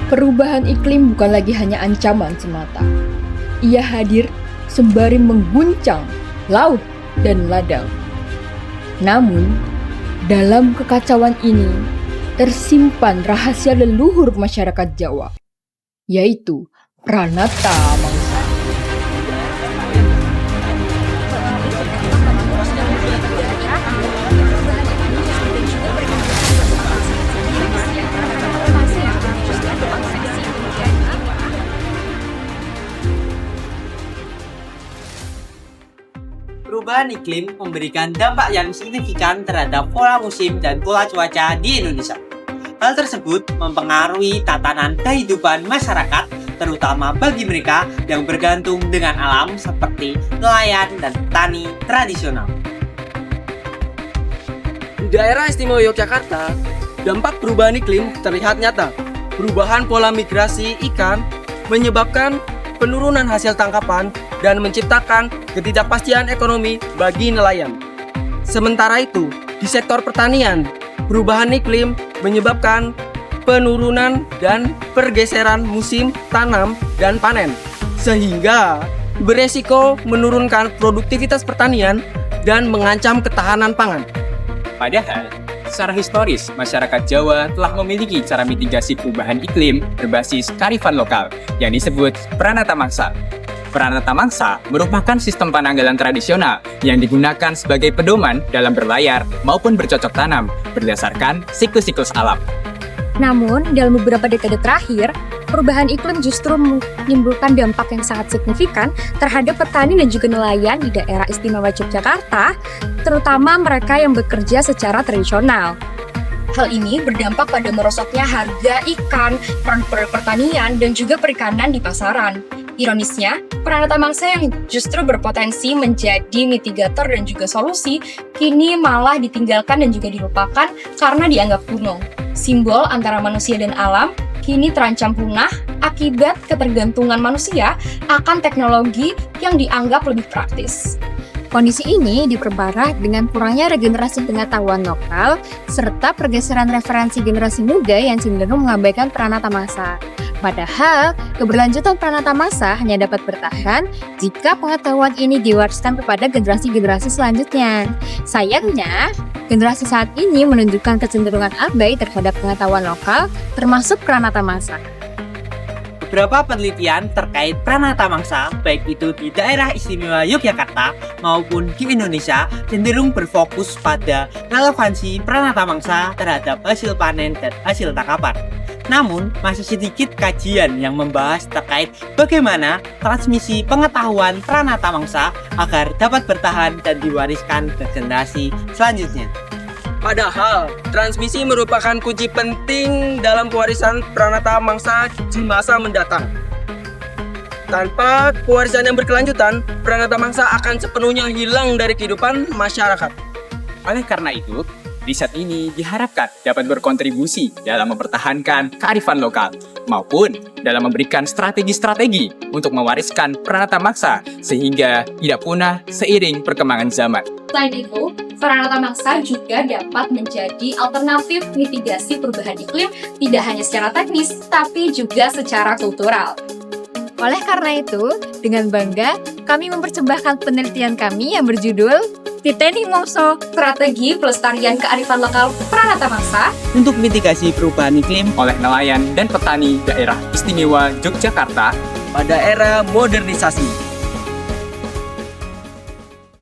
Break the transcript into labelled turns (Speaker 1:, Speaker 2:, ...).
Speaker 1: Perubahan iklim bukan lagi hanya ancaman semata. Ia hadir sembari mengguncang laut dan ladang. Namun, dalam kekacauan ini tersimpan rahasia leluhur masyarakat Jawa, yaitu Pranata Mangsa.
Speaker 2: Perubahan iklim memberikan dampak yang signifikan terhadap pola musim dan pola cuaca di Indonesia. Hal tersebut mempengaruhi tatanan kehidupan masyarakat, terutama bagi mereka yang bergantung dengan alam seperti nelayan dan petani tradisional.
Speaker 3: Di daerah istimewa Yogyakarta, dampak perubahan iklim terlihat nyata. Perubahan pola migrasi ikan menyebabkan penurunan hasil tangkapan dan menciptakan ketidakpastian ekonomi bagi nelayan. Sementara itu, di sektor pertanian, perubahan iklim menyebabkan penurunan dan pergeseran musim tanam dan panen, sehingga beresiko menurunkan produktivitas pertanian dan mengancam ketahanan pangan.
Speaker 4: Padahal, secara historis, masyarakat Jawa telah memiliki cara mitigasi perubahan iklim berbasis kearifan lokal yang disebut Pranata Mangsa. Pranata Mangsa merupakan sistem penanggalan tradisional yang digunakan sebagai pedoman dalam berlayar maupun bercocok tanam berdasarkan siklus-siklus alam.
Speaker 5: Namun, dalam beberapa dekade terakhir, perubahan iklim justru menimbulkan dampak yang sangat signifikan terhadap petani dan juga nelayan di daerah istimewa Yogyakarta, terutama mereka yang bekerja secara tradisional. Hal ini berdampak pada merosotnya harga ikan, produk pertanian, dan juga perikanan di pasaran. Ironisnya, Pranata Mangsa yang justru berpotensi menjadi mitigator dan juga solusi, kini malah ditinggalkan dan juga dilupakan karena dianggap kuno. Simbol antara manusia dan alam kini terancam punah akibat ketergantungan manusia akan teknologi yang dianggap lebih praktis. Kondisi ini diperparah dengan kurangnya regenerasi pengetahuan lokal serta pergeseran referensi generasi muda yang cenderung mengabaikan Pranata Mangsa. Padahal, keberlanjutan Pranata Mangsa hanya dapat bertahan jika pengetahuan ini diwariskan kepada generasi-generasi selanjutnya. Sayangnya, generasi saat ini menunjukkan kecenderungan abai terhadap pengetahuan lokal, termasuk Pranata Mangsa.
Speaker 2: Beberapa penelitian terkait Pranata Mangsa, baik itu di daerah istimewa Yogyakarta maupun di Indonesia, cenderung berfokus pada relevansi Pranata Mangsa terhadap hasil panen dan hasil tangkapan. Namun, masih sedikit kajian yang membahas terkait bagaimana transmisi pengetahuan Pranata Mangsa agar dapat bertahan dan diwariskan ke generasi selanjutnya.
Speaker 3: Padahal, transmisi merupakan kunci penting dalam pewarisan Pranata Mangsa di masa mendatang. Tanpa pewarisan yang berkelanjutan, Pranata Mangsa akan sepenuhnya hilang dari kehidupan masyarakat.
Speaker 4: Oleh karena itu, riset ini diharapkan dapat berkontribusi dalam mempertahankan kearifan lokal maupun dalam memberikan strategi-strategi untuk mewariskan Pranata Mangsa sehingga tidak punah seiring perkembangan zaman.
Speaker 5: Selain itu, Pranata Mangsa juga dapat menjadi alternatif mitigasi perubahan iklim tidak hanya secara teknis, tapi juga secara kultural. Oleh karena itu, dengan bangga, kami mempersembahkan penelitian kami yang berjudul Titeni Mongso, Strategi Pelestarian Kearifan Lokal Pranata Mangsa
Speaker 2: Untuk mitigasi perubahan iklim
Speaker 4: Oleh nelayan dan petani daerah istimewa Yogyakarta
Speaker 3: Pada era modernisasi.